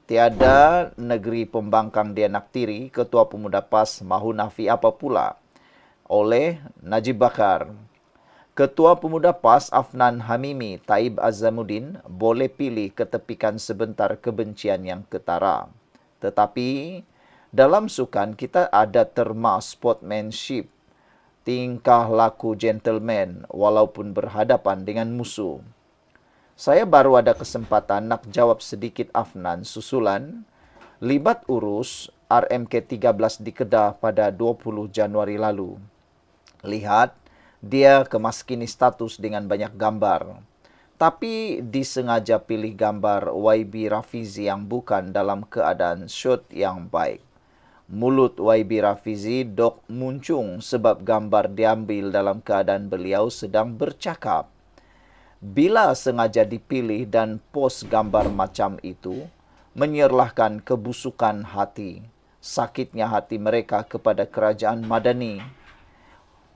Tiada negeri pembangkang dia naktiri, Ketua Pemuda PAS mahu nafi apa pula? Oleh Najib Bakar. Ketua Pemuda PAS Afnan Hamimi Taib Azamuddin boleh pilih ketepikan sebentar kebencian yang ketara. Tetapi dalam sukan kita ada terma sportsmanship, tingkah laku gentleman walaupun berhadapan dengan musuh. Saya baru ada kesempatan nak jawab sedikit Afnan susulan libat urus RMK-13 di Kedah pada 20 Januari lalu. Lihat, dia kemaskini status dengan banyak gambar. Tapi disengaja pilih gambar YB Rafizi yang bukan dalam keadaan shoot yang baik. Mulut YB Rafizi dok muncung sebab gambar diambil dalam keadaan beliau sedang bercakap. Bila sengaja dipilih dan pos gambar macam itu, menyerlahkan kebusukan hati, sakitnya hati mereka kepada kerajaan Madani.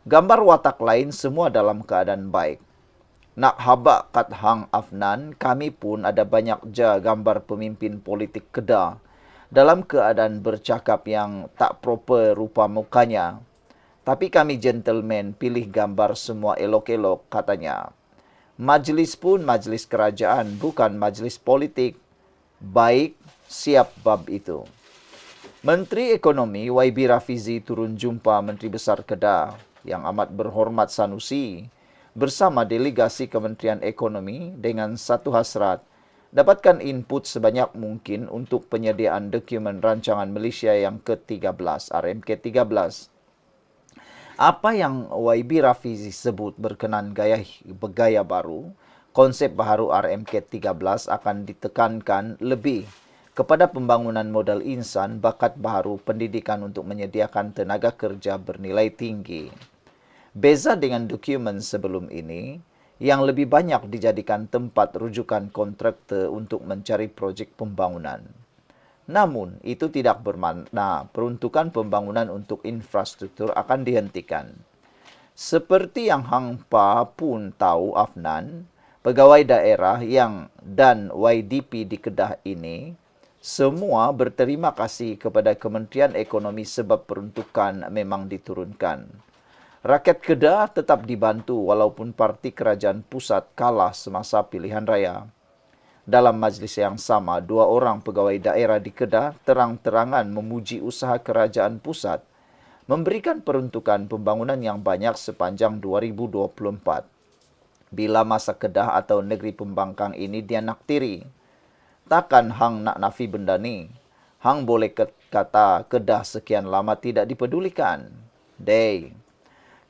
Gambar watak lain semua dalam keadaan baik. Nak habak kat Hang Afnan, kami pun ada banyak je gambar pemimpin politik Kedah dalam keadaan bercakap yang tak proper rupa mukanya. Tapi kami gentleman pilih gambar semua elok-elok, katanya. Majlis pun majlis kerajaan, bukan majlis politik. Baik, siap bab itu. Menteri Ekonomi YB Rafizi turun jumpa Menteri Besar Kedah yang amat berhormat Sanusi bersama delegasi Kementerian Ekonomi dengan satu hasrat, dapatkan input sebanyak mungkin untuk penyediaan dokumen rancangan Malaysia yang ke-13, RMK-13. Apa yang YB Rafizi sebut berkenan bergaya baru, konsep baharu RMK-13 akan ditekankan lebih kepada pembangunan modal insan, bakat baharu, pendidikan untuk menyediakan tenaga kerja bernilai tinggi. Beza dengan dokumen sebelum ini, yang lebih banyak dijadikan tempat rujukan kontraktor untuk mencari projek pembangunan. Namun, itu tidak bermakna peruntukan pembangunan untuk infrastruktur akan dihentikan. Seperti yang Hang Pa pun tahu Afnan, pegawai daerah yang dan YDP di Kedah ini, semua berterima kasih kepada Kementerian Ekonomi sebab peruntukan memang diturunkan. Rakyat Kedah tetap dibantu walaupun parti kerajaan pusat kalah semasa pilihan raya. Dalam majlis yang sama, 2 orang pegawai daerah di Kedah terang-terangan memuji usaha kerajaan pusat memberikan peruntukan pembangunan yang banyak sepanjang 2024. Bila masa Kedah atau negeri pembangkang ini dia naktiri, takkan Hang nak nafi benda ni? Hang boleh kata Kedah sekian lama tidak dipedulikan. Dey,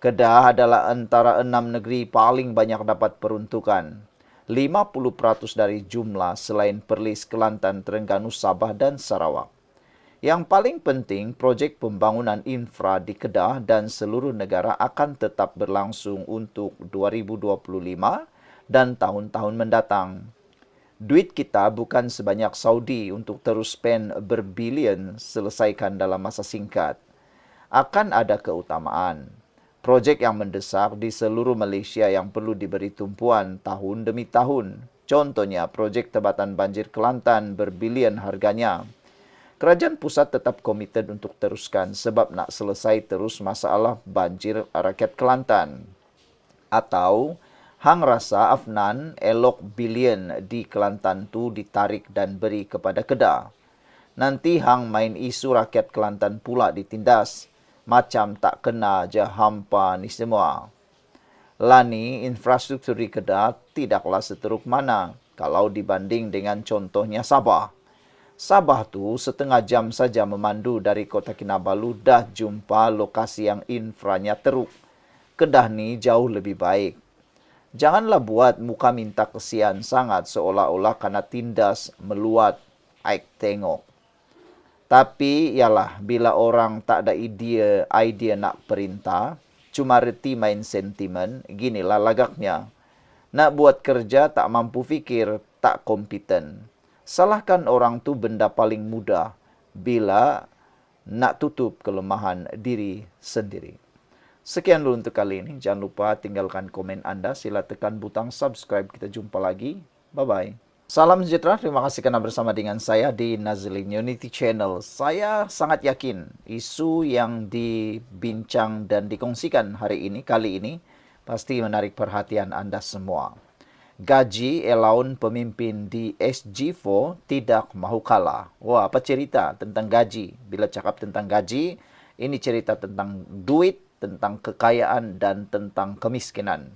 Kedah adalah antara 6 negeri paling banyak dapat peruntukan. 50% dari jumlah selain Perlis, Kelantan, Terengganu, Sabah dan Sarawak. Yang paling penting, projek pembangunan infra di Kedah dan seluruh negara akan tetap berlangsung untuk 2025 dan tahun-tahun mendatang. Duit kita bukan sebanyak Saudi untuk terus spend berbilion selesaikan dalam masa singkat. Akan ada keutamaan. Projek yang mendesak di seluruh Malaysia yang perlu diberi tumpuan tahun demi tahun. Contohnya, projek tebatan banjir Kelantan berbilion harganya. Kerajaan pusat tetap komited untuk teruskan sebab nak selesai terus masalah banjir rakyat Kelantan. Atau, Hang rasa Afnan elok bilion di Kelantan tu ditarik dan beri kepada Kedah. Nanti Hang main isu rakyat Kelantan pula ditindas. Macam tak kena je hampa ni semua. Lani, infrastruktur di Kedah tidaklah seteruk mana kalau dibanding dengan contohnya Sabah. Sabah tu setengah jam saja memandu dari Kota Kinabalu dah jumpa lokasi yang infranya teruk. Kedah ni jauh lebih baik. Janganlah buat muka minta kesian sangat seolah-olah kena tindas meluat aik tengok. Tapi, ialah, bila orang tak ada idea nak perintah, cuma reti main sentimen, ginilah lagaknya. Nak buat kerja tak mampu fikir, tak kompeten. Salahkan orang tu benda paling mudah bila nak tutup kelemahan diri sendiri. Sekian dulu untuk kali ini. Jangan lupa tinggalkan komen anda. Sila tekan butang subscribe. Kita jumpa lagi. Bye-bye. Salam sejahtera, terima kasih karena bersama dengan saya di Nazlin Unity Channel. Saya sangat yakin isu yang dibincang dan dikongsikan kali ini, pasti menarik perhatian Anda semua. Gaji elaun pemimpin di SG4 tidak mau kalah. Wah, apa cerita tentang gaji? Bila cakap tentang gaji, ini cerita tentang duit, tentang kekayaan, dan tentang kemiskinan.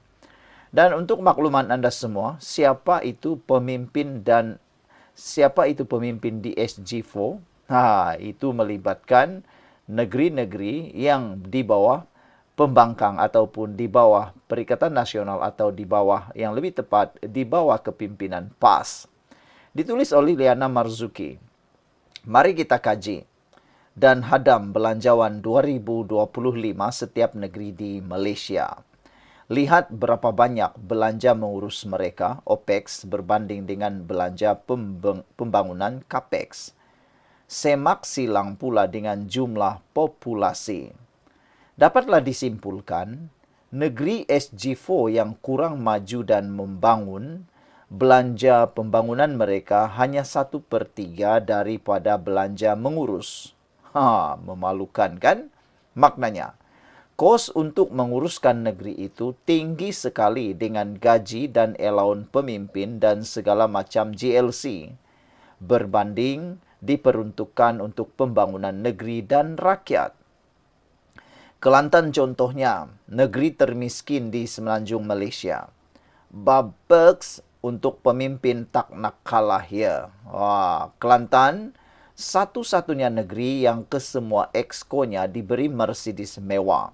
Dan untuk makluman Anda semua, siapa itu pemimpin di SG4? Itu melibatkan negeri-negeri yang di bawah pembangkang ataupun di bawah Perikatan Nasional atau di bawah, yang lebih tepat, di bawah kepimpinan PAS. Ditulis oleh Liana Marzuki. Mari kita kaji dan hadam belanjawan 2025 setiap negeri di Malaysia. Lihat berapa banyak belanja mengurus mereka, OPEX, berbanding dengan belanja pembangunan, CAPEX. Semak silang pula dengan jumlah populasi. Dapatlah disimpulkan, negeri SG4 yang kurang maju dan membangun, belanja pembangunan mereka hanya 1/3 daripada belanja mengurus. Memalukan kan? Maknanya, kos untuk menguruskan negeri itu tinggi sekali dengan gaji dan elaun pemimpin dan segala macam GLC berbanding diperuntukkan untuk pembangunan negeri dan rakyat. Kelantan contohnya, negeri termiskin di semenanjung Malaysia. Bab perks untuk pemimpin tak nak kalah ya. Kelantan satu-satunya negeri yang kesemua exco-nya diberi Mercedes mewah.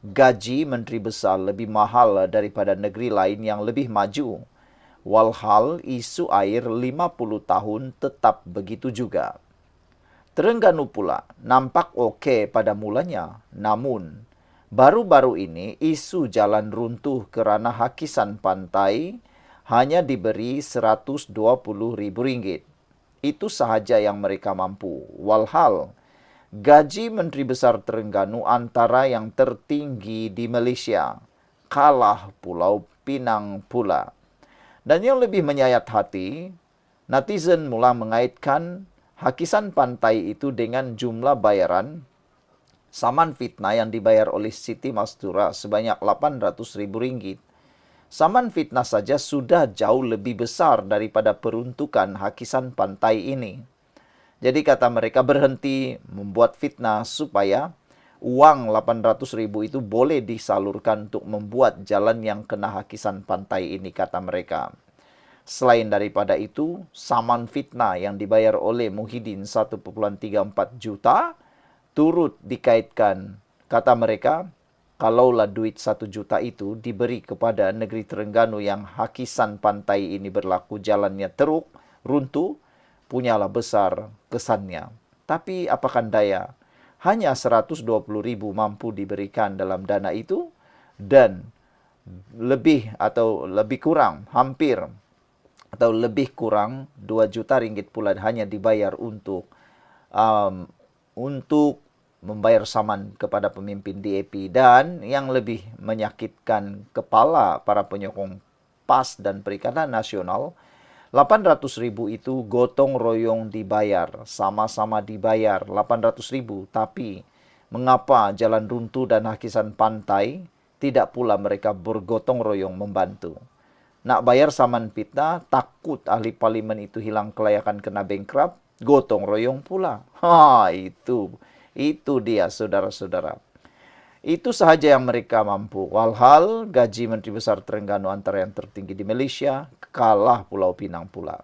Gaji menteri besar lebih mahal daripada negeri lain yang lebih maju. Walhal isu air 50 tahun tetap begitu juga. Terengganu pula nampak okey pada mulanya, namun baru-baru ini isu jalan runtuh kerana hakisan pantai hanya diberi RM120,000. Itu sahaja yang mereka mampu. Walhal gaji Menteri Besar Terengganu antara yang tertinggi di Malaysia. Kalah Pulau Pinang pula. Dan yang lebih menyayat hati, netizen mula mengaitkan hakisan pantai itu dengan jumlah bayaran saman fitnah yang dibayar oleh Siti Mastura sebanyak RM800,000. Saman fitnah saja sudah jauh lebih besar daripada peruntukan hakisan pantai ini. Jadi kata mereka berhenti membuat fitnah supaya uang 800,000 itu boleh disalurkan untuk membuat jalan yang kena hakisan pantai ini, kata mereka. Selain daripada itu, saman fitnah yang dibayar oleh Muhyiddin 1,34 juta turut dikaitkan. Kata mereka, kalaulah duit 1 juta itu diberi kepada negeri Terengganu yang hakisan pantai ini berlaku jalannya teruk, runtuh, punyalah besar kesannya. Tapi apakan daya, hanya 120,000 mampu diberikan dalam dana itu dan lebih kurang 2 juta ringgit pula hanya dibayar untuk membayar saman kepada pemimpin DAP. Dan yang lebih menyakitkan kepala para penyokong PAS dan Perikatan Nasional, 800,000 itu gotong royong dibayar, sama-sama dibayar 800,000, tapi mengapa jalan runtuh dan hakisan pantai tidak pula mereka bergotong royong membantu? Nak bayar saman fitnah, takut ahli parlimen itu hilang kelayakan kena bankrupt, gotong royong pula. Itu dia saudara-saudara. Itu sahaja yang mereka mampu. Walhal gaji Menteri Besar Terengganu antara yang tertinggi di Malaysia, kalah Pulau Pinang pula.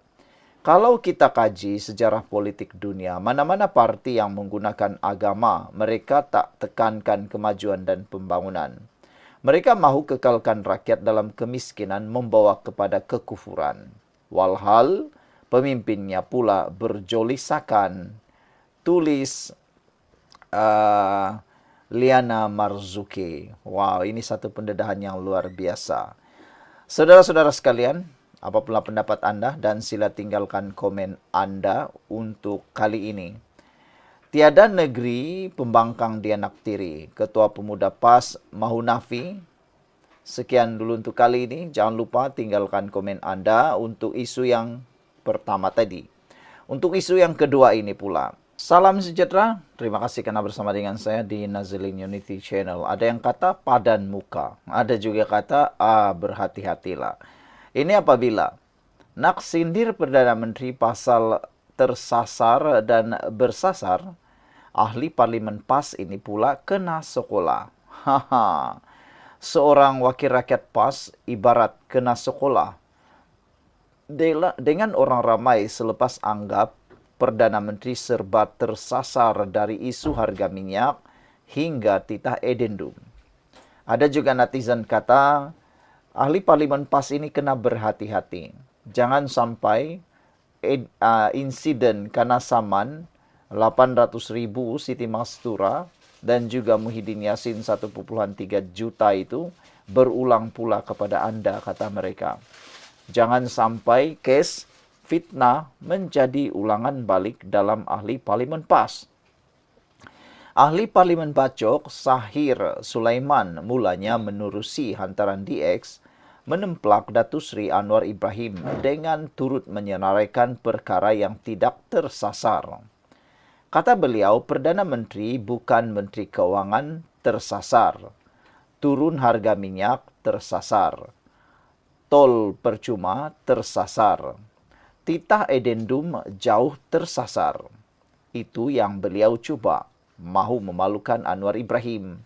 Kalau kita kaji sejarah politik dunia, mana-mana parti yang menggunakan agama, mereka tak tekankan kemajuan dan pembangunan. Mereka mahu kekalkan rakyat dalam kemiskinan membawa kepada kekufuran. Walhal pemimpinnya pula berjolisakan. Tulis Liana Marzuki. Wow, ini satu pendedahan yang luar biasa. Saudara-saudara sekalian, apapun pendapat Anda dan sila tinggalkan komen Anda untuk kali ini. Tiada negeri pembangkang dianaktiri. Ketua Pemuda PAS Mahunafi. Sekian dulu untuk kali ini. Jangan lupa tinggalkan komen Anda untuk isu yang pertama tadi. Untuk isu yang kedua ini pula, salam sejahtera, terima kasih karena bersama dengan saya di Nazilin Unity Channel. Ada yang kata padan muka, ada juga kata berhati-hatilah. Ini apabila nak sindir Perdana Menteri pasal tersasar dan bersasar, ahli Parlimen PAS ini pula kena sekolah. Haha. Seorang wakil rakyat PAS ibarat kena sekolah. Dengan orang ramai selepas anggap Perdana Menteri serba tersasar dari isu harga minyak hingga titah edendum. Ada juga netizen kata, ahli Parlimen PAS ini kena berhati-hati. Jangan sampai insiden Kana Saman 800.000 Siti Mastura dan juga Muhyiddin Yassin 1,3 juta itu berulang pula kepada Anda, kata mereka. Jangan sampai kes fitnah menjadi ulangan balik dalam ahli Parlimen PAS. Ahli Parlimen Bacok, Sahir Sulaiman, mulanya menerusi hantaran DX menemplak Datuk Seri Anwar Ibrahim dengan turut menyenaraikan perkara yang tidak tersasar. Kata beliau, Perdana Menteri bukan Menteri Keuangan tersasar. Turun harga minyak tersasar. Tol percuma tersasar. Titah edendum jauh tersasar. Itu yang beliau cuba, mahu memalukan Anwar Ibrahim.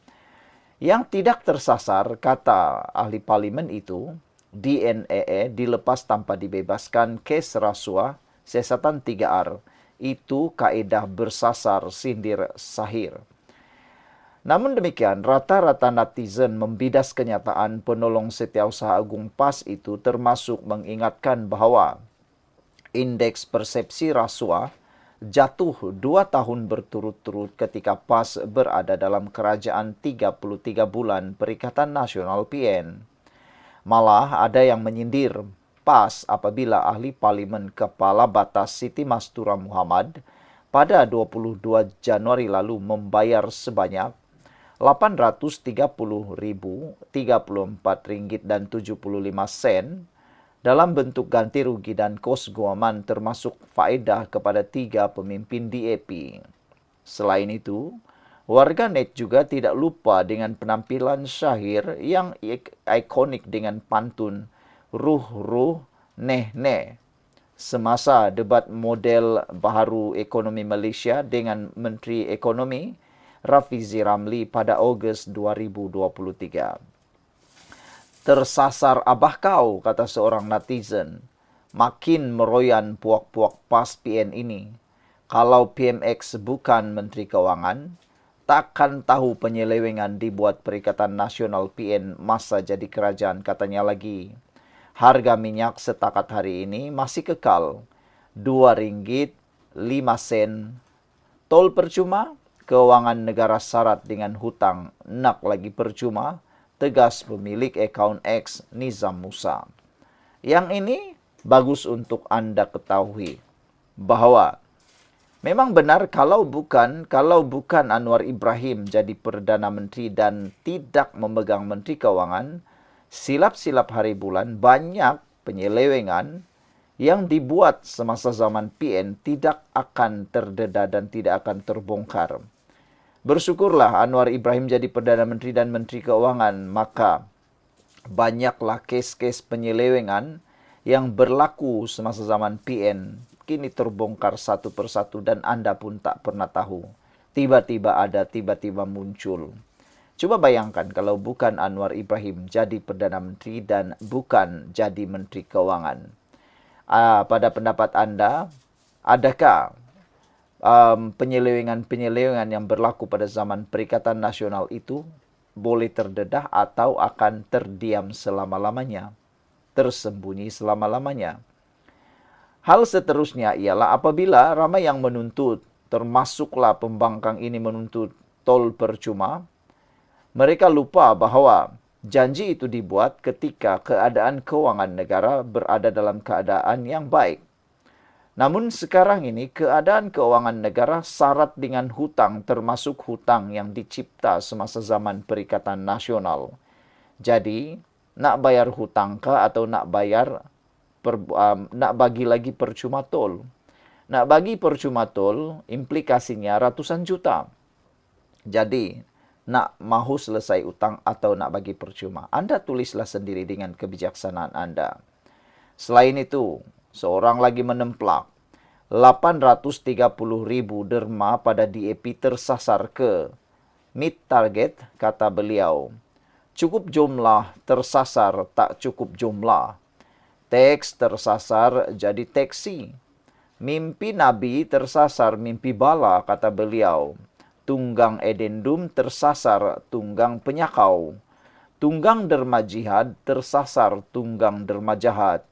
Yang tidak tersasar, kata ahli parlimen itu, DNAA dilepas tanpa dibebaskan kes rasuah siasatan 3R. Itu kaedah bersasar sindir Sahir. Namun demikian, rata-rata netizen membidas kenyataan penolong Setiausaha Agung PAS itu termasuk mengingatkan bahawa indeks persepsi rasuah jatuh 2 tahun berturut-turut ketika PAS berada dalam kerajaan 33 bulan Perikatan Nasional PN. Malah ada yang menyindir PAS apabila ahli Parlimen Kepala Batas Siti Mastura Muhammad pada 22 Januari lalu membayar sebanyak RM830.034.75 dalam bentuk ganti rugi dan kos guaman termasuk faedah kepada 3 pemimpin DAP. Selain itu, warganet juga tidak lupa dengan penampilan Sahir yang ikonik dengan pantun ruh neh semasa debat model baharu ekonomi Malaysia dengan Menteri Ekonomi Rafizi Ramli pada Ogos 2023. Tersasar abah kau, kata seorang netizen. Makin meroyan puak-puak PAS PN ini. Kalau PMX bukan Menteri Keuangan, takkan tahu penyelewengan dibuat Perikatan Nasional PN masa jadi kerajaan, katanya lagi. Harga minyak setakat hari ini masih kekal RM2.05. Tol percuma, keuangan negara syarat dengan hutang nak lagi percuma, tegas pemilik akaun X Nizam Musa. Yang ini bagus untuk Anda ketahui bahawa memang benar kalau bukan Anwar Ibrahim jadi Perdana Menteri dan tidak memegang Menteri Keuangan, silap-silap hari bulan banyak penyelewengan yang dibuat semasa zaman PN tidak akan terdedah dan tidak akan terbongkar. Bersyukurlah Anwar Ibrahim jadi Perdana Menteri dan Menteri Keuangan, maka banyaklah kes-kes penyelewengan yang berlaku semasa zaman PN kini terbongkar satu persatu dan Anda pun tak pernah tahu. Tiba-tiba ada, tiba-tiba muncul. Coba bayangkan kalau bukan Anwar Ibrahim jadi Perdana Menteri dan bukan jadi Menteri Keuangan. Pada pendapat Anda, adakah penyelewengan-penyelewengan yang berlaku pada zaman Perikatan Nasional itu boleh terdedah atau akan terdiam selama-lamanya, tersembunyi selama-lamanya? Hal seterusnya ialah apabila ramai yang menuntut, termasuklah pembangkang ini menuntut tol percuma, mereka lupa bahawa janji itu dibuat ketika keadaan keuangan negara berada dalam keadaan yang baik. Namun sekarang ini keadaan keuangan negara syarat dengan hutang, termasuk hutang yang dicipta semasa zaman Perikatan Nasional. Jadi, nak bayar hutang kah atau nak bayar nak bagi lagi percuma tol. Nak bagi percuma tol, implikasinya ratusan juta. Jadi, nak mahu selesai utang atau nak bagi percuma, Anda tulislah sendiri dengan kebijaksanaan Anda. Selain itu, seorang lagi menemplak 830.000 derma pada DAP tersasar ke meet target, kata beliau. Cukup jumlah tersasar, tak cukup jumlah. Teks tersasar jadi teksi. Mimpi Nabi tersasar mimpi bala, kata beliau. Tunggang edendum tersasar tunggang penyakau. Tunggang derma jihad tersasar tunggang derma jahat.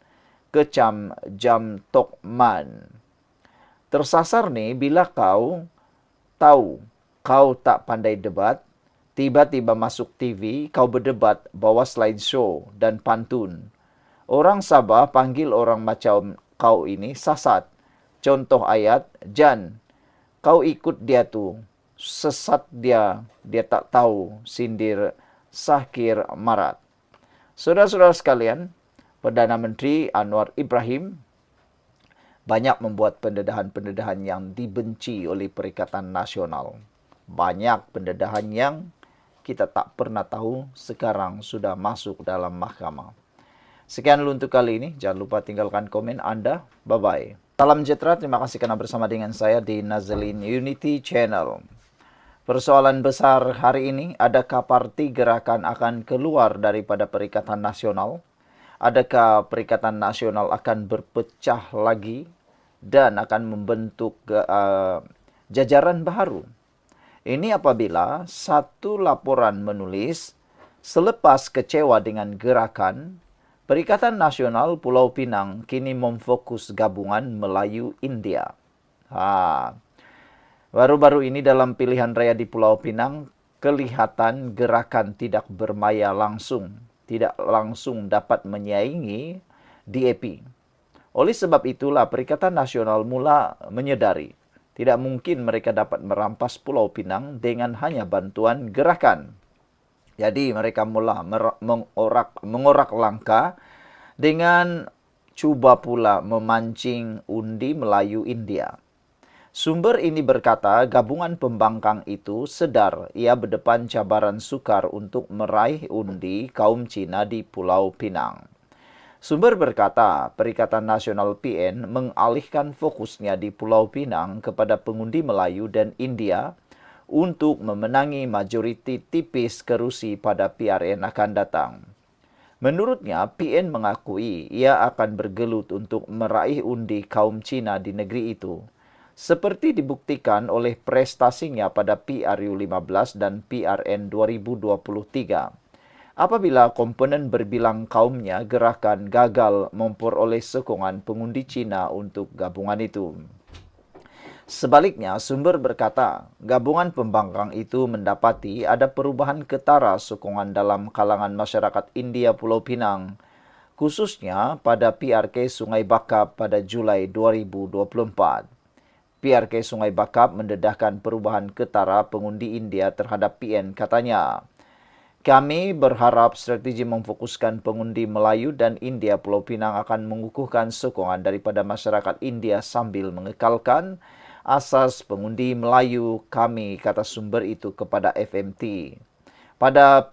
Kecam jam tokman. Tersasar nih bila kau tahu kau tak pandai debat, tiba-tiba masuk TV, kau berdebat bawa slideshow dan pantun. Orang Sabah panggil orang macam kau ini sasat. Contoh ayat, Jan, kau ikut dia tu. Sesat dia tak tahu, sindir Sakir Marat. Saudara-saudara sekalian, Perdana Menteri Anwar Ibrahim banyak membuat pendedahan-pendedahan yang dibenci oleh Perikatan Nasional. Banyak pendedahan yang kita tak pernah tahu sekarang sudah masuk dalam mahkamah. Sekian dulu untuk kali ini. Jangan lupa tinggalkan komen Anda. Bye-bye. Salam sejahtera. Terima kasih karena bersama dengan saya di Nazlin Unity Channel. Persoalan besar hari ini, adakah parti gerakan akan keluar daripada Perikatan Nasional? Adakah Perikatan Nasional akan berpecah lagi dan akan membentuk jajaran baru? Ini apabila satu laporan menulis, selepas kecewa dengan gerakan, Perikatan Nasional Pulau Pinang kini memfokus gabungan Melayu-India. Baru-baru ini dalam pilihan raya di Pulau Pinang, kelihatan gerakan tidak bermaya langsung, tidak langsung dapat menyaingi DAP. Oleh sebab itulah Perikatan Nasional mula menyedari, tidak mungkin mereka dapat merampas Pulau Pinang dengan hanya bantuan gerakan. Jadi mereka mula mengorak langkah dengan cuba pula memancing undi Melayu India. Sumber ini berkata gabungan pembangkang itu sedar ia berdepan cabaran sukar untuk meraih undi kaum Cina di Pulau Pinang. Sumber berkata Perikatan Nasional PN mengalihkan fokusnya di Pulau Pinang kepada pengundi Melayu dan India untuk memenangi majoriti tipis kerusi pada PRN akan datang. Menurutnya, PN mengakui ia akan bergelut untuk meraih undi kaum Cina di negeri itu, seperti dibuktikan oleh prestasinya pada PRU 15 dan PRN 2023. Apabila komponen berbilang kaumnya gerakan gagal memperoleh sokongan pengundi Cina untuk gabungan itu. Sebaliknya, sumber berkata, gabungan pembangkang itu mendapati ada perubahan ketara sokongan dalam kalangan masyarakat India Pulau Pinang, khususnya pada PRK Sungai Bakap pada Julai 2024. PRK Sungai Bakap mendedahkan perubahan ketara pengundi India terhadap PN, katanya. Kami berharap strategi memfokuskan pengundi Melayu dan India Pulau Pinang akan mengukuhkan sokongan daripada masyarakat India sambil mengekalkan asas pengundi Melayu kami, kata sumber itu kepada FMT. Pada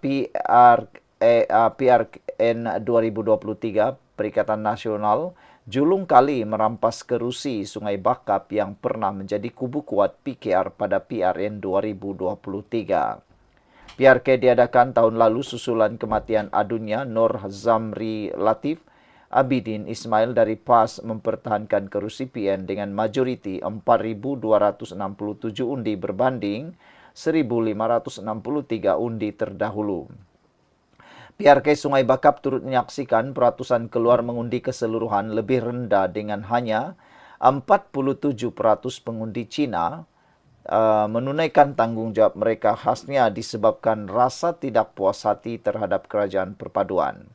PRN 2023, Perikatan Nasional julung kali merampas kerusi Sungai Bakap yang pernah menjadi kubu kuat PKR pada PRN 2023. PRK diadakan tahun lalu susulan kematian adunya Nur Zamri Latif Abidin Ismail dari PAS mempertahankan kerusi PN dengan majoriti 4.267 undi berbanding 1.563 undi terdahulu. PRK Sungai Bakap turut menyaksikan peratusan keluar mengundi keseluruhan lebih rendah dengan hanya 47% pengundi Cina menunaikan tanggung jawab mereka, khasnya disebabkan rasa tidak puas hati terhadap kerajaan perpaduan.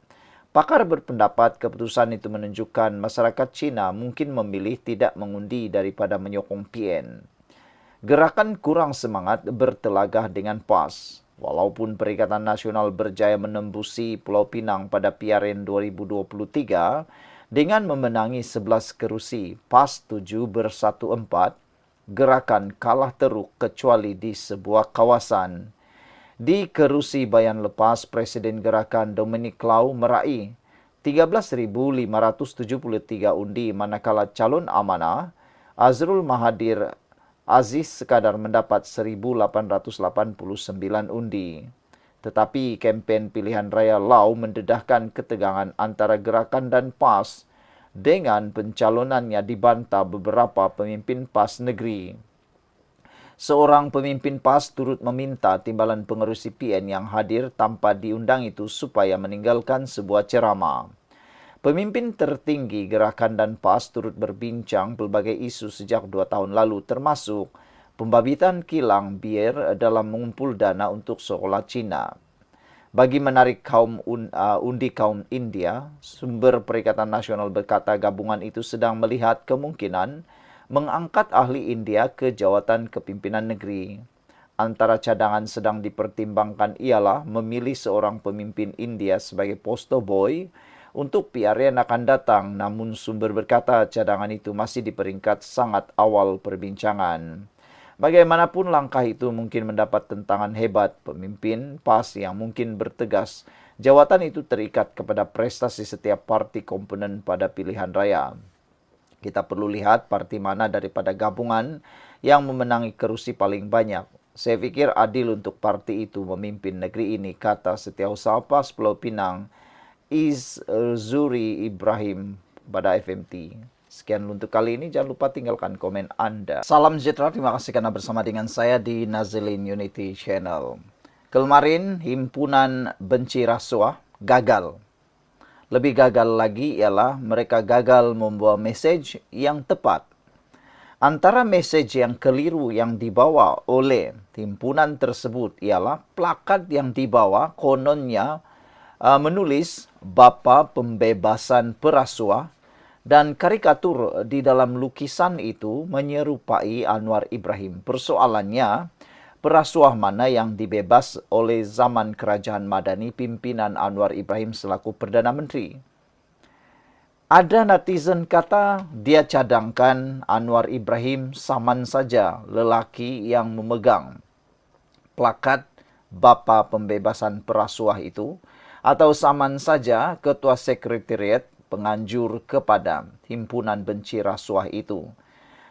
Pakar berpendapat keputusan itu menunjukkan masyarakat Cina mungkin memilih tidak mengundi daripada menyokong PN. Gerakan kurang semangat bertelagah dengan PAS. Walaupun Perikatan Nasional berjaya menembusi Pulau Pinang pada PRN 2023, Dengan memenangi 11 kerusi, PAS 7 bersatu 4, gerakan kalah teruk kecuali di sebuah kawasan. Di kerusi bayan lepas, Presiden Gerakan Dominic Lau meraih 13.573 undi, manakala calon amanah Azrul Mahathir Aziz sekadar mendapat 1.889 undi. Tetapi kempen pilihan raya Lau mendedahkan ketegangan antara gerakan dan PAS dengan pencalonannya dibantah beberapa pemimpin PAS negeri. Seorang pemimpin PAS turut meminta timbalan pengerusi PN yang hadir tanpa diundang itu supaya meninggalkan sebuah ceramah. Pemimpin tertinggi gerakan dan PAS turut berbincang pelbagai isu sejak 2 tahun lalu, termasuk pembabitan kilang bir dalam mengumpul dana untuk sekolah Cina. Bagi menarik undi kaum India, sumber Perikatan Nasional berkata gabungan itu sedang melihat kemungkinan mengangkat ahli India ke jawatan kepimpinan negeri. Antara cadangan sedang dipertimbangkan ialah memilih seorang pemimpin India sebagai poster boy untuk PR yang akan datang, namun sumber berkata cadangan itu masih di peringkat sangat awal perbincangan. Bagaimanapun langkah itu mungkin mendapat tentangan hebat. Pemimpin PAS yang mungkin bertegas, jawatan itu terikat kepada prestasi setiap parti komponen pada pilihan raya. Kita perlu lihat parti mana daripada gabungan yang memenangi kerusi paling banyak. Saya pikir adil untuk parti itu memimpin negeri ini, kata Setiausaha PAS Pulau Pinang, Zuri Ibrahim pada FMT. Sekian untuk kali ini, jangan lupa tinggalkan komen Anda. Salam sejahtera, terima kasih karena bersama dengan saya di Nazilin Unity Channel. Kemarin, himpunan benci rasuah gagal. Lebih gagal lagi ialah mereka gagal membawa mesej yang tepat. Antara mesej yang keliru yang dibawa oleh himpunan tersebut ialah plakat yang dibawa kononnya menulis Bapa Pembebasan Perasuah, dan karikatur di dalam lukisan itu menyerupai Anwar Ibrahim. Persoalannya, perasuah mana yang dibebas oleh zaman kerajaan Madani pimpinan Anwar Ibrahim selaku Perdana Menteri? Ada netizen kata dia cadangkan Anwar Ibrahim saman saja lelaki yang memegang plakat Bapa Pembebasan Perasuah itu, atau saman saja ketua sekretariat penganjur kepada himpunan benci rasuah itu.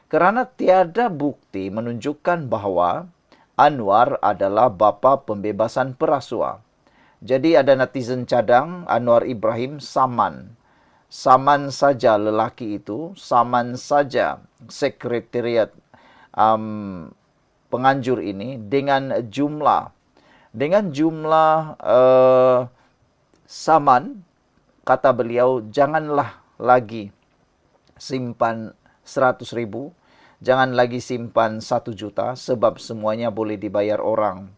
Kerana tiada bukti menunjukkan bahawa Anwar adalah bapa pembebasan perasuah. Jadi ada netizen cadang Anwar Ibrahim saman. Saman saja lelaki itu, saman saja sekretariat penganjur ini dengan jumlah saman, kata beliau, janganlah lagi simpan 100.000, jangan lagi simpan 1 juta, sebab semuanya boleh dibayar orang.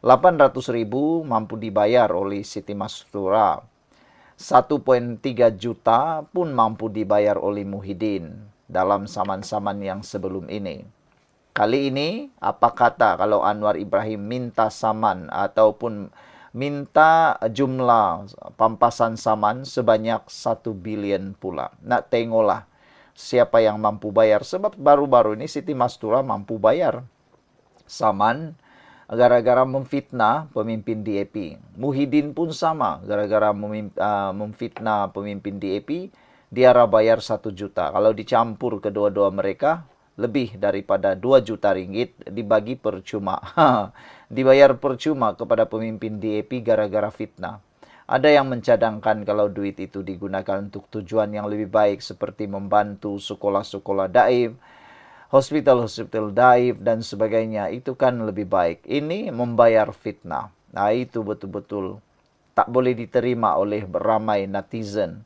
800.000 mampu dibayar oleh Siti Mastura. 1,3 juta pun mampu dibayar oleh Muhyiddin dalam saman-saman yang sebelum ini. Kali ini, apa kata kalau Anwar Ibrahim minta saman ataupun minta jumlah pampasan saman sebanyak 1 bilion pula. Nak tengoklah siapa yang mampu bayar. Sebab baru-baru ini Siti Mastura mampu bayar saman gara-gara memfitnah pemimpin DAP. Muhyiddin pun sama, gara-gara memfitnah pemimpin DAP, dia bayar 1 juta. Kalau dicampur kedua-dua mereka, lebih daripada 2 juta ringgit dibagi percuma. Dibayar percuma kepada pemimpin DAP gara-gara fitnah. Ada yang mencadangkan kalau duit itu digunakan untuk tujuan yang lebih baik seperti membantu sekolah-sekolah daif, hospital-hospital daif dan sebagainya, itu kan lebih baik. Ini membayar fitnah. Nah, itu betul-betul tak boleh diterima oleh ramai netizen.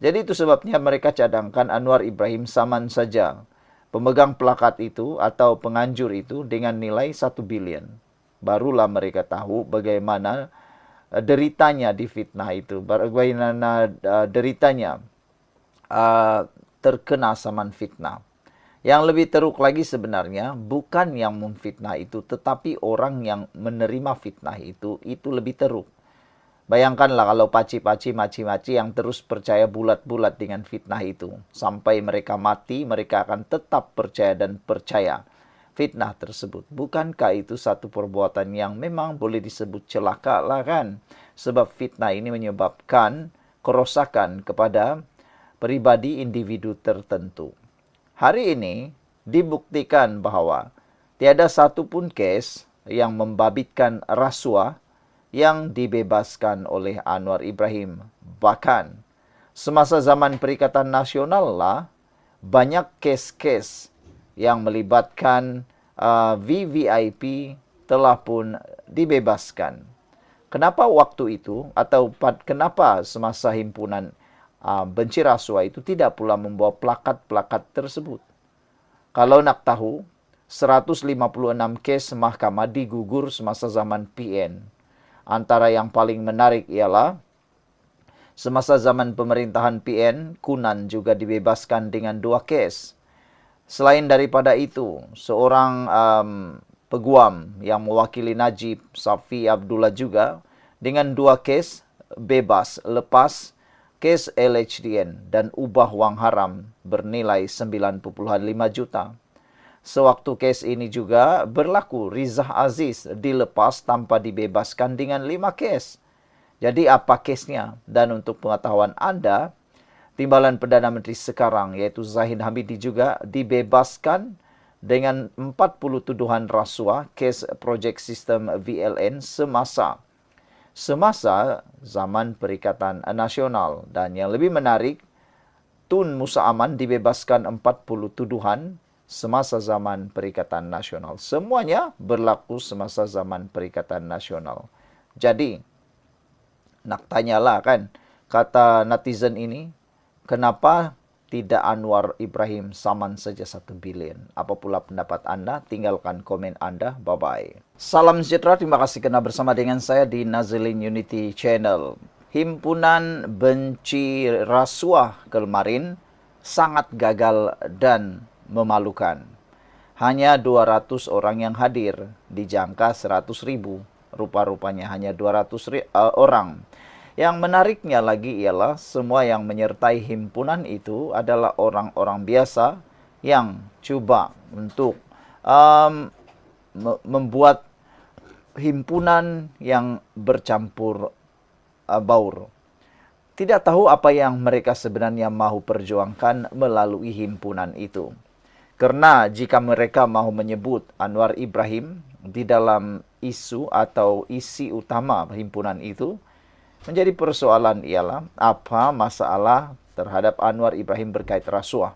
Jadi itu sebabnya mereka cadangkan Anwar Ibrahim saman saja pemegang plakat itu atau penganjur itu dengan nilai 1 bilion. Barulah mereka tahu bagaimana deritanya di fitnah itu. Bagaimana deritanya terkena saman fitnah. Yang lebih teruk lagi sebenarnya bukan yang memfitnah itu, tetapi orang yang menerima fitnah itu lebih teruk. Bayangkanlah kalau paci-paci, maci-maci yang terus percaya bulat-bulat dengan fitnah itu. Sampai mereka mati, mereka akan tetap percaya dan percaya fitnah tersebut. Bukankah itu satu perbuatan yang memang boleh disebut celaka lah kan? Sebab fitnah ini menyebabkan kerosakan kepada pribadi individu tertentu. Hari ini dibuktikan bahwa tiada satupun kes yang membabitkan rasuah yang dibebaskan oleh Anwar Ibrahim. Bahkan semasa zaman Perikatan Nasional lah, banyak kes-kes yang melibatkan VVIP telah pun dibebaskan. Kenapa waktu itu atau kenapa semasa himpunan benci rasuah itu tidak pula membawa plakat-plakat tersebut? Kalau nak tahu, 156 kes mahkamah digugur semasa zaman PN. Antara yang paling menarik ialah semasa zaman pemerintahan PN, Kunan juga dibebaskan dengan 2 kes. Selain daripada itu, seorang peguam yang mewakili Najib, Safi Abdullah juga dengan 2 kes bebas lepas kes LHDN dan ubah wang haram bernilai 9,5 juta. Sewaktu kes ini juga berlaku, Rizah Aziz dilepas tanpa dibebaskan dengan 5 kes. Jadi apa kesnya? Dan untuk pengetahuan Anda, Timbalan Perdana Menteri sekarang yaitu Zahid Hamidi juga dibebaskan dengan 40 tuduhan rasuah kes projek sistem VLN semasa zaman Perikatan Nasional. Dan yang lebih menarik, Tun Musa Aman dibebaskan 40 tuduhan semasa zaman Perikatan Nasional. Semuanya berlaku semasa zaman Perikatan Nasional. Jadi, nak tanyalah kan, kata netizen ini, kenapa tidak Anwar Ibrahim saman saja 1 bilion? Apa pula pendapat Anda? Tinggalkan komen Anda. Bye-bye. Salam sejahtera, terima kasih kena bersama dengan saya di Nazilin Unity Channel. Himpunan benci rasuah kemarin sangat gagal dan memalukan. Hanya 200 orang yang hadir, dijangka 100.000. Rupa-rupanya hanya 200 orang. Yang menariknya lagi ialah semua yang menyertai himpunan itu adalah orang-orang biasa yang coba untuk membuat himpunan yang bercampur baur. Tidak tahu apa yang mereka sebenarnya mahu perjuangkan melalui himpunan itu. Karena jika mereka mahu menyebut Anwar Ibrahim di dalam isu atau isi utama himpunan itu, menjadi persoalan ialah apa masalah terhadap Anwar Ibrahim berkait rasuah.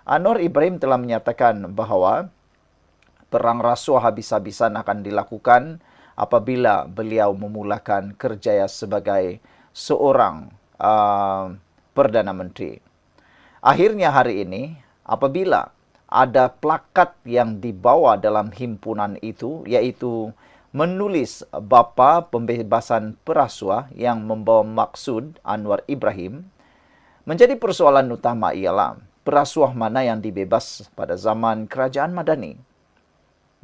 Anwar Ibrahim telah menyatakan bahwa perang rasuah habis-habisan akan dilakukan apabila beliau memulakan kerjaya sebagai seorang Perdana Menteri. Akhirnya hari ini, apabila ada plakat yang dibawa dalam himpunan itu, yaitu menulis bapa pembebasan perasuah yang membawa maksud Anwar Ibrahim, menjadi persoalan utama ialah perasuah mana yang dibebas pada zaman Kerajaan Madani.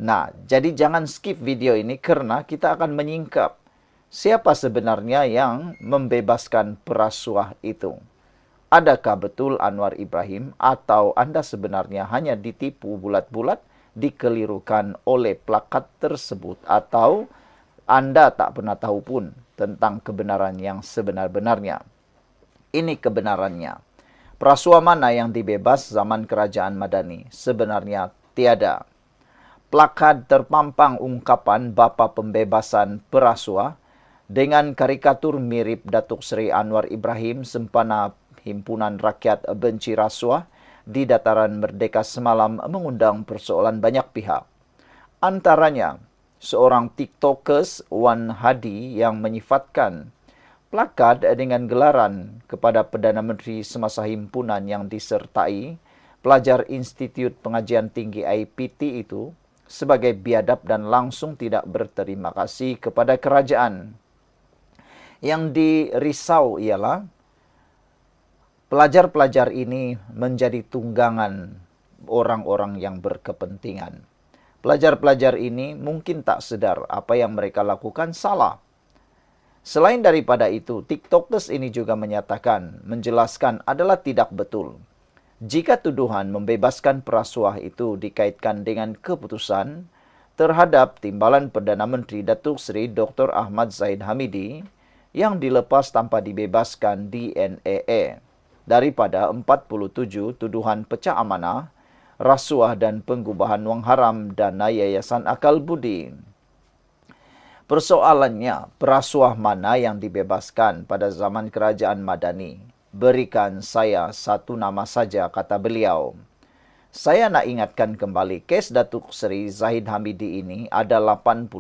Nah, jadi jangan skip video ini karena kita akan menyingkap siapa sebenarnya yang membebaskan perasuah itu. Adakah betul Anwar Ibrahim atau Anda sebenarnya hanya ditipu bulat-bulat, dikelirukan oleh plakat tersebut, atau Anda tak pernah tahu pun tentang kebenaran yang sebenar-benarnya? Ini kebenarannya. Perasuah mana yang dibebas zaman Kerajaan Madani? Sebenarnya tiada. Plakat terpampang ungkapan bapa pembebasan perasuah dengan karikatur mirip Datuk Seri Anwar Ibrahim sempena Himpunan Rakyat Benci Rasuah di Dataran Merdeka semalam mengundang persoalan banyak pihak. Antaranya, seorang TikTokers Wan Hadi yang menyifatkan plakat dengan gelaran kepada Perdana Menteri semasa himpunan yang disertai pelajar Institut Pengajian Tinggi IPT itu sebagai biadab dan langsung tidak berterima kasih kepada kerajaan. Yang dirisau ialah pelajar-pelajar ini menjadi tunggangan orang-orang yang berkepentingan. Pelajar-pelajar ini mungkin tak sedar apa yang mereka lakukan salah. Selain daripada itu, TikTokers ini juga menjelaskan adalah tidak betul jika tuduhan membebaskan perasuah itu dikaitkan dengan keputusan terhadap timbalan Perdana Menteri Datuk Seri Dr. Ahmad Zahid Hamidi yang dilepas tanpa dibebaskan di NAA daripada 47 tuduhan pecah amanah, rasuah dan penggubahan wang haram dana Yayasan Akal Budi. Persoalannya, perasuah mana yang dibebaskan pada zaman kerajaan Madani? Berikan saya satu nama saja, kata beliau. Saya nak ingatkan kembali, kes Datuk Seri Zahid Hamidi ini ada 87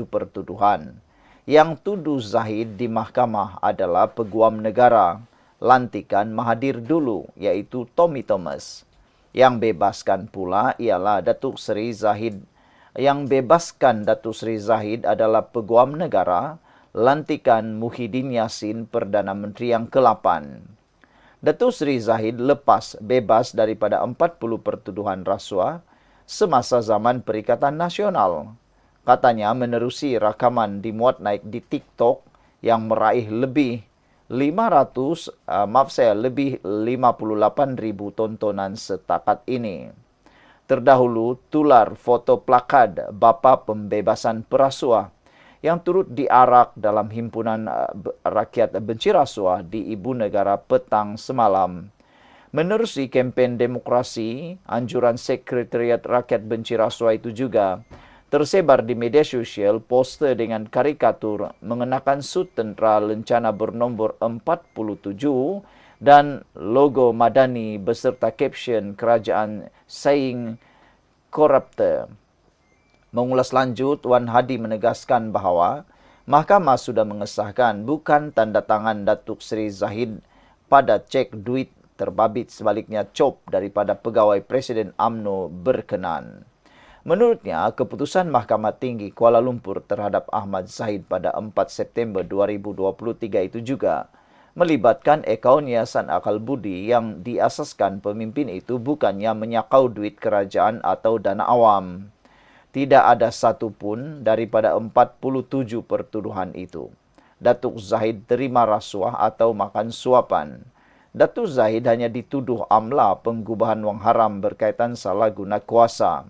pertuduhan. Yang tuduh Zahid di mahkamah adalah peguam negara, lantikan Mahathir dulu, iaitu Tommy Thomas. Yang bebaskan pula ialah Datuk Seri Zahid. Yang bebaskan Datuk Seri Zahid adalah peguam negara, lantikan Muhyiddin Yassin Perdana Menteri yang ke-8. Datuk Seri Zahid lepas bebas daripada 40 pertuduhan rasuah semasa zaman Perikatan Nasional. Katanya menerusi rakaman dimuat naik di TikTok yang meraih lebih 58,000 tontonan setakat ini. Terdahulu, tular foto plakad Bapa Pembebasan Perasuah yang turut diarak dalam Himpunan Rakyat Benci Rasuah di Ibu Negara petang semalam. Menerusi kempen demokrasi, anjuran Sekretariat Rakyat Benci Rasuah itu juga tersebar di media sosial poster dengan karikatur mengenakan sut tentera lencana bernombor 47 dan logo Madani beserta caption kerajaan Saying Corrupter. Mengulas lanjut, Wan Hadi menegaskan bahawa Mahkamah sudah mengesahkan bukan tanda tangan Datuk Seri Zahid pada cek duit terbabit, sebaliknya cop daripada pegawai Presiden UMNO berkenan. Menurutnya, keputusan Mahkamah Tinggi Kuala Lumpur terhadap Ahmad Zahid pada 4 September 2023 itu juga melibatkan akaun Yayasan Akal Budi yang diasaskan pemimpin itu bukannya menyakau duit kerajaan atau dana awam. Tidak ada satu pun daripada 47 pertuduhan itu Datuk Zahid terima rasuah atau makan suapan. Datuk Zahid hanya dituduh amla penggubahan wang haram berkaitan salah guna kuasa.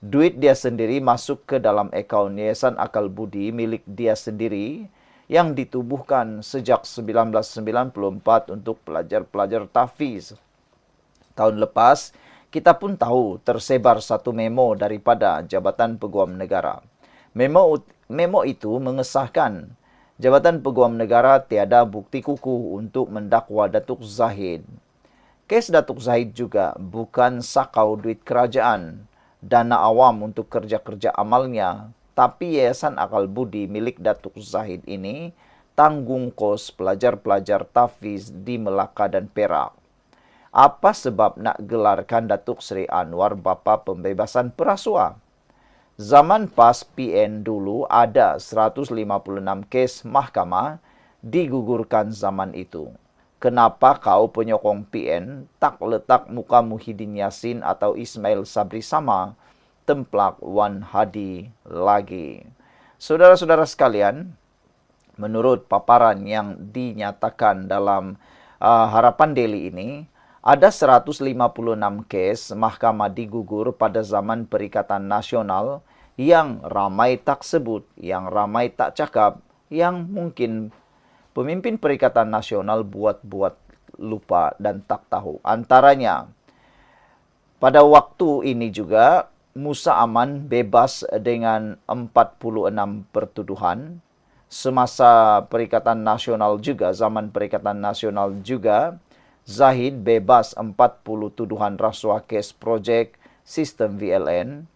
Duit dia sendiri masuk ke dalam akaun Yayasan Akal Budi milik dia sendiri yang ditubuhkan sejak 1994 untuk pelajar-pelajar tahfiz. Tahun lepas, kita pun tahu tersebar satu memo daripada Jabatan Peguam Negara. Memo itu mengesahkan Jabatan Peguam Negara tiada bukti kukuh untuk mendakwa Datuk Zahid. Kes Datuk Zahid juga bukan sakau duit kerajaan, dana awam untuk kerja-kerja amalnya, tapi Yayasan Akal Budi milik Datuk Zahid ini tanggung kos pelajar-pelajar tahfiz di Melaka dan Perak. Apa sebab nak gelarkan Datuk Seri Anwar Bapa Pembebasan Perasuah? Zaman PAS PN dulu ada 156 kes mahkamah digugurkan zaman itu. Kenapa kau penyokong PN tak letak muka Muhyiddin Yassin atau Ismail Sabri sama? Templak Wan Hadi lagi. Saudara-saudara sekalian, menurut paparan yang dinyatakan dalam Harapan Daily ini, ada 156 kes mahkamah digugur pada zaman Perikatan Nasional yang ramai tak sebut, yang ramai tak cakap, yang mungkin pemimpin Perikatan Nasional buat-buat lupa dan tak tahu. Antaranya, pada waktu ini juga, Musa Aman bebas dengan 46 pertuduhan. Semasa Perikatan Nasional juga, zaman Perikatan Nasional juga, Zahid bebas 40 tuduhan rasuah kes projek sistem VLN.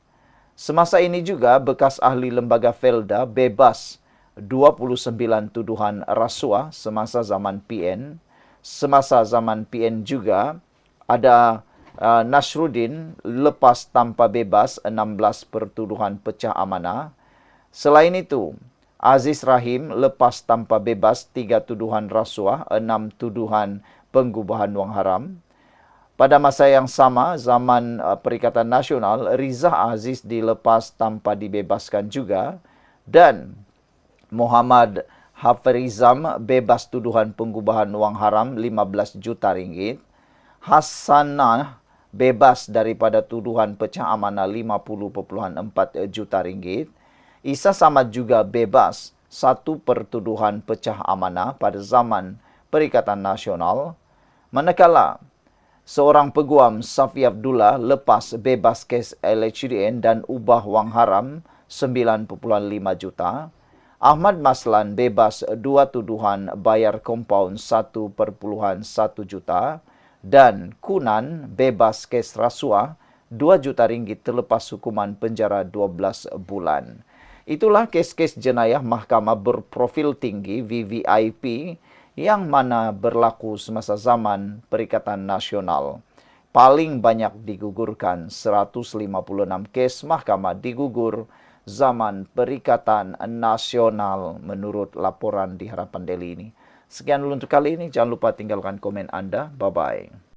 Semasa ini juga, bekas ahli lembaga Felda bebas 29 tuduhan rasuah semasa zaman PN. Semasa zaman PN juga, ada Nasruddin lepas tanpa bebas 16 pertuduhan pecah amanah. Selain itu, Aziz Rahim lepas tanpa bebas 3 tuduhan rasuah, 6 tuduhan penggubahan wang haram. Pada masa yang sama, zaman Perikatan Nasional, Riza Aziz dilepas tanpa dibebaskan juga dan Muhammad Hafirizam bebas tuduhan penggubahan wang haram 15 juta ringgit. Hasanah bebas daripada tuduhan pecah amanah 50,4 juta ringgit. Isa Samad juga bebas satu pertuduhan pecah amanah pada zaman Perikatan Nasional. Manakala seorang peguam Safi Abdullah lepas bebas kes LHDN dan ubah wang haram 9.5 juta. Ahmad Maslan bebas dua tuduhan bayar kompaun 1.1 juta. Dan Kunan bebas kes rasuah 2 juta ringgit terlepas hukuman penjara 12 bulan. Itulah kes-kes jenayah Mahkamah Berprofil Tinggi VVIP yang mana berlaku semasa zaman Perikatan Nasional. Paling banyak digugurkan 156 kes mahkamah digugur zaman Perikatan Nasional menurut laporan di Harapan Daily ini. Sekian dulu untuk kali ini. Jangan lupa tinggalkan komen Anda. Bye-bye.